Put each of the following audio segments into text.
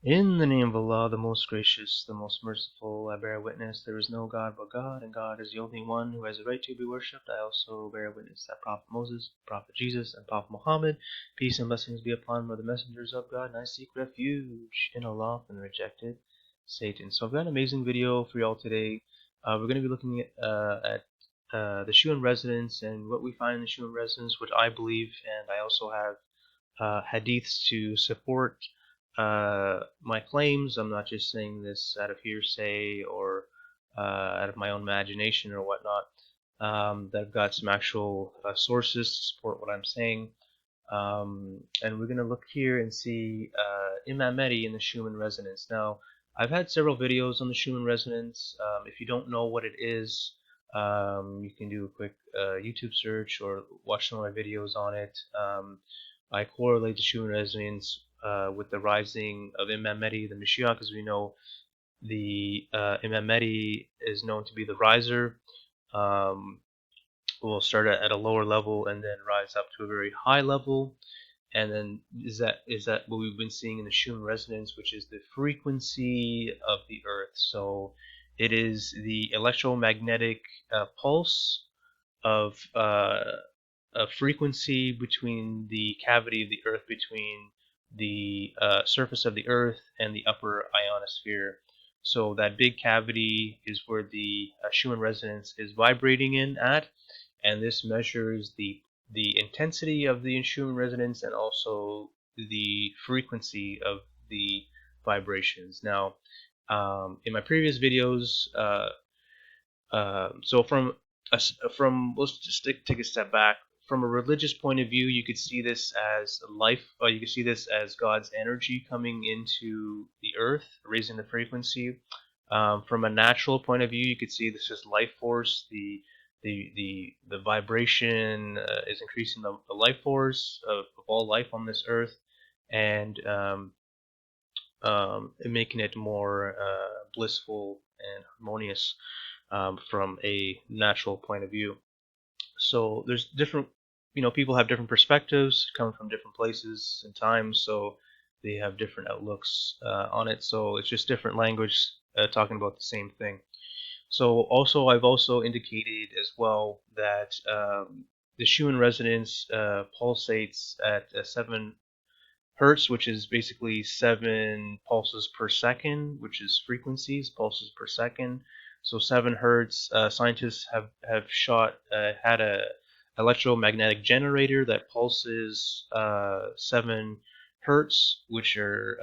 In the name of Allah, the most gracious, the most merciful, I bear witness there is no God but God, and God is the only one who has a right to be worshipped. I also bear witness that Prophet Moses, Prophet Jesus, and Prophet Muhammad, peace and blessings be upon them, are the messengers of God, and I seek refuge in Allah from the rejected Satan. So I've got an amazing video for y'all today. We're going to be looking at the Schumann Resonance and what we find in the Schumann Resonance, which I believe, and I also have hadiths to support my claims. I'm not just saying this out of hearsay or out of my own imagination or whatnot. That I've got some actual sources to support what I'm saying. And we're going to look here and see Imam Mahdi in the Schumann Resonance. Now, I've had several videos on the Schumann Resonance. If you don't know what it is, you can do a quick YouTube search or watch some of my videos on it. I correlate the Schumann Resonance with the rising of Imam Mahdi, the Mashiach. As we know, the Imam Mahdi is known to be the riser. Will start at a lower level and then rise up to a very high level. And then is that what we've been seeing in the Schumann resonance, which is the frequency of the Earth. So it is the electromagnetic pulse of a frequency between the cavity of the Earth, between the surface of the Earth and the upper ionosphere. So that big cavity is where the Schumann resonance is vibrating in at, and this measures the intensity of the Schumann resonance and also the frequency of the vibrations. Now, in my previous videos, so let's just take a step back. From a religious point of view, you could see this as life, or you could see this as God's energy coming into the earth, raising the frequency. From a natural point of view, you could see this as life force. The vibration is increasing the life force of all life on this earth, and making it more blissful and harmonious from a natural point of view. So there's different, people have different perspectives coming from different places and times, so they have different outlooks on it. So it's just different language talking about the same thing. So also, I've also indicated as well that the Schumann resonance pulsates at 7 hertz, which is basically 7 pulses per second, which is frequencies, pulses per second. So 7 hertz. Scientists have had a electromagnetic generator that pulses 7 hertz, which are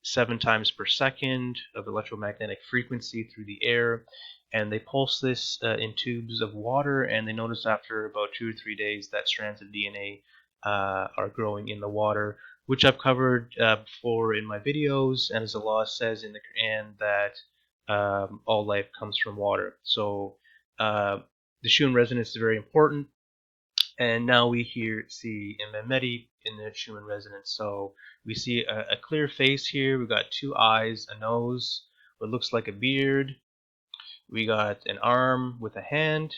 7 times per second of electromagnetic frequency through the air, and they pulse this in tubes of water, and they notice after about 2 or 3 days that strands of DNA are growing in the water, which I've covered before in my videos. And as Allah says in the Quran that all life comes from water. So the Schumann resonance is very important. And now we see Imam Mahdi in the Schumann resonance. So we see a clear face here. We've got 2 eyes, a nose, what looks like a beard. We got an arm with a hand,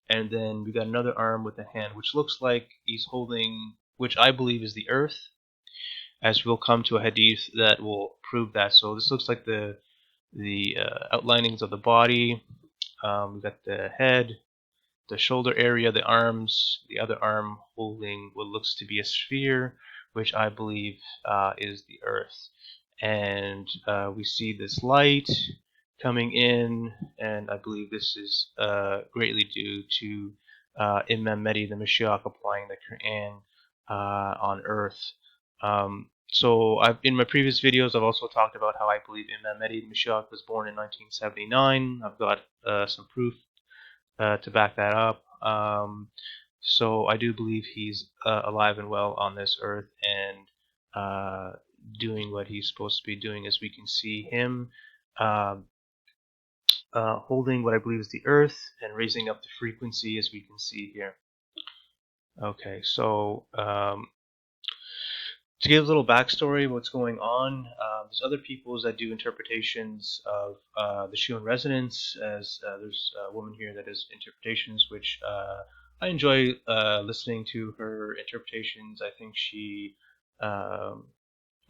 and then we got another arm with a hand, which looks like he's holding, which I believe is the earth, as we'll come to a hadith that will prove that. So this looks like the outlinings of the body. We got the head, the shoulder area, the arms, the other arm holding what looks to be a sphere, which I believe is the earth. And we see this light coming in, and I believe this is greatly due to Imam Mahdi, the Mashiach, applying the Quran on earth. So in my previous videos, I've also talked about how I believe Imam Mahdi, the Mashiach, was born in 1979. I've got some proof to back that up. So I do believe he's alive and well on this earth and doing what he's supposed to be doing, as we can see him holding what I believe is the earth and raising up the frequency, as we can see here. Okay, so to give a little backstory of what's going on, there's other peoples that do interpretations of the Schumann resonance, as there's a woman here that does interpretations, which I enjoy listening to her interpretations. I think she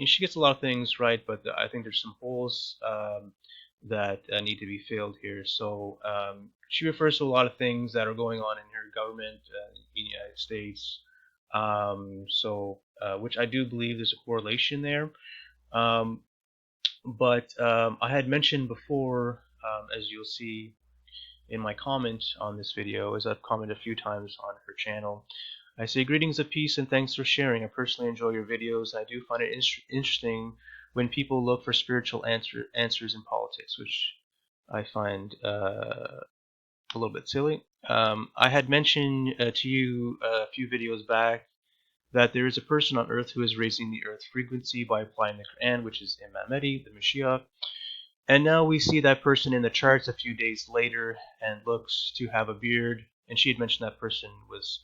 she gets a lot of things right, but I think there's some holes that need to be filled here. So she refers to a lot of things that are going on in her government in the United States. Which I do believe there's a correlation there. Um, but I had mentioned before, as you'll see in my comment on this video, as I've commented a few times on her channel, I say greetings of peace and thanks for sharing. I personally enjoy your videos. I do find it interesting when people look for spiritual answers in politics, which I find a little bit silly. I had mentioned to you a few videos back that there is a person on earth who is raising the earth frequency by applying the Quran, which is Imam Mahdi, the Mashiach. And now we see that person in the charts a few days later and looks to have a beard. And she had mentioned that person was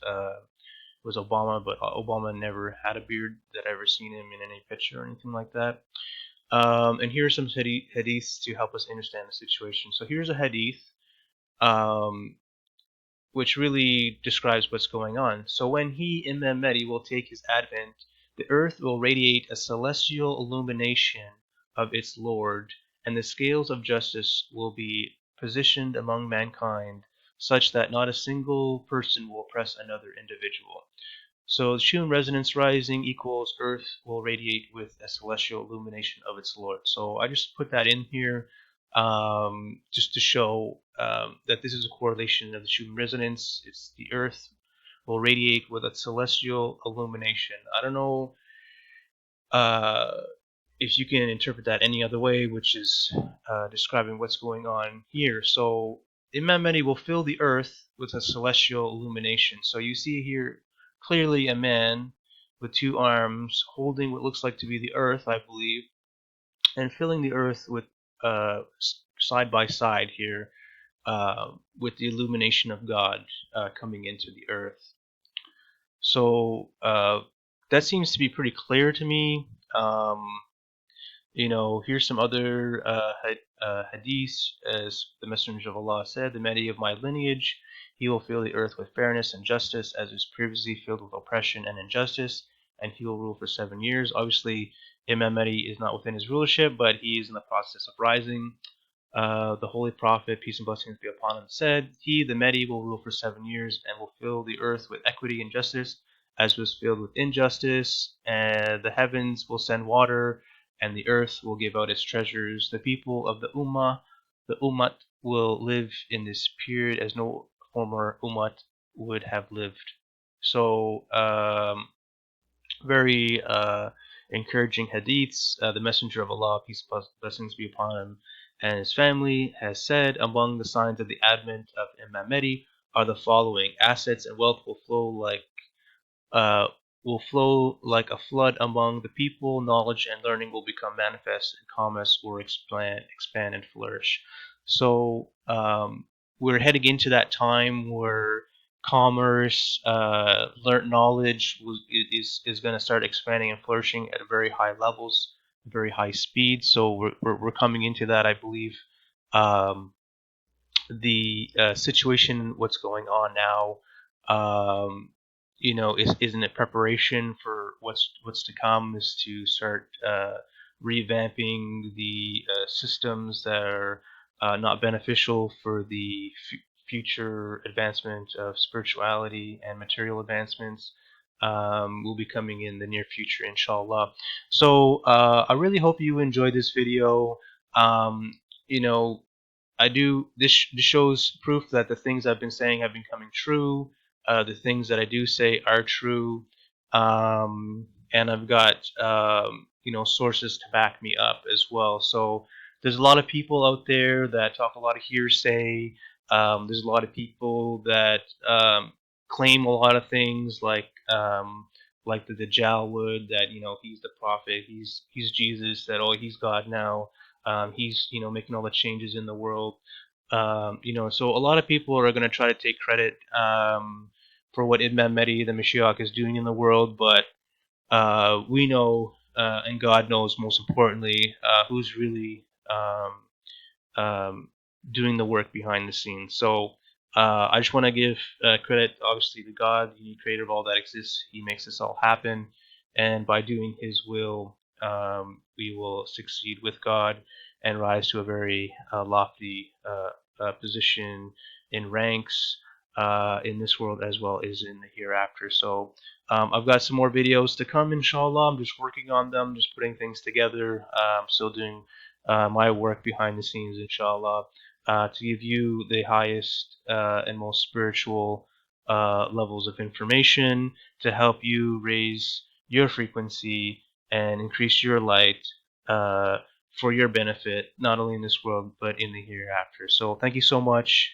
Obama, but Obama never had a beard that I ever seen him in any picture or anything like that. And here are some hadiths to help us understand the situation. So here's a hadith um, which really describes what's going on. So when he, Imam Mahdi, will take his advent, the earth will radiate a celestial illumination of its Lord, and the scales of justice will be positioned among mankind such that not a single person will oppress another individual. So Schumann Resonance Rising equals Earth will radiate with a celestial illumination of its Lord. So I just put that in here just to show that this is a correlation of the Schumann resonance. It's the Earth will radiate with a celestial illumination. I don't know uh, if you can interpret that any other way, which is describing what's going on here. So Imam Mahdi will fill the Earth with a celestial illumination. So you see here clearly a man with two arms holding what looks like to be the Earth, I believe, and filling the Earth with side by side here with the illumination of God coming into the Earth. So that seems to be pretty clear to me. Here's some other hadiths, as the Messenger of Allah said, the Mahdi of my lineage, he will fill the earth with fairness and justice, as was previously filled with oppression and injustice, and he will rule for 7 years. Obviously, Imam Mahdi is not within his rulership, but he is in the process of rising. The Holy Prophet, peace and blessings be upon him, said, he, the Mahdi, will rule for 7 years and will fill the earth with equity and justice, as was filled with injustice, and the heavens will send water, and the earth will give out its treasures. The people of the ummat, will live in this period as no former ummat would have lived. So, very encouraging hadiths. The Messenger of Allah, peace and blessings be upon him, and his family, has said, among the signs of the advent of Imam Mahdi are the following: assets and wealth uh, will flow like a flood among the people. Knowledge and learning will become manifest, and commerce will expand and flourish. So we're heading into that time where commerce, learned knowledge is going to start expanding and flourishing at very high levels, very high speed. So we're coming into that, I believe. Um, the situation, what's going on now, isn't it preparation for what's to come? Is to start revamping the systems that are not beneficial for the future advancement of spirituality and material advancements. Will be coming in the near future, inshallah. So I really hope you enjoyed this video. Um, you know, I do this shows proof that the things I've been saying have been coming true. The things that I do say are true, and I've got sources to back me up as well. So there's a lot of people out there that talk a lot of hearsay. There's a lot of people that claim a lot of things like the Dajjal would, that he's the prophet, he's Jesus, that he's God now. He's making all the changes in the world. So a lot of people are going to try to take credit for what Imam Mahdi, the Mashiach, is doing in the world, but we know, and God knows most importantly, who's really doing the work behind the scenes. So I just want to give credit, obviously, to God, the creator of all that exists. He makes this all happen, and by doing His will, we will succeed with God and rise to a very lofty position in ranks in this world as well as in the hereafter. So I've got some more videos to come, inshallah. I'm just working on them, just putting things together. Still doing my work behind the scenes, inshallah, to give you the highest and most spiritual levels of information to help you raise your frequency and increase your light uh, for your benefit, not only in this world but in the hereafter. So thank you so much.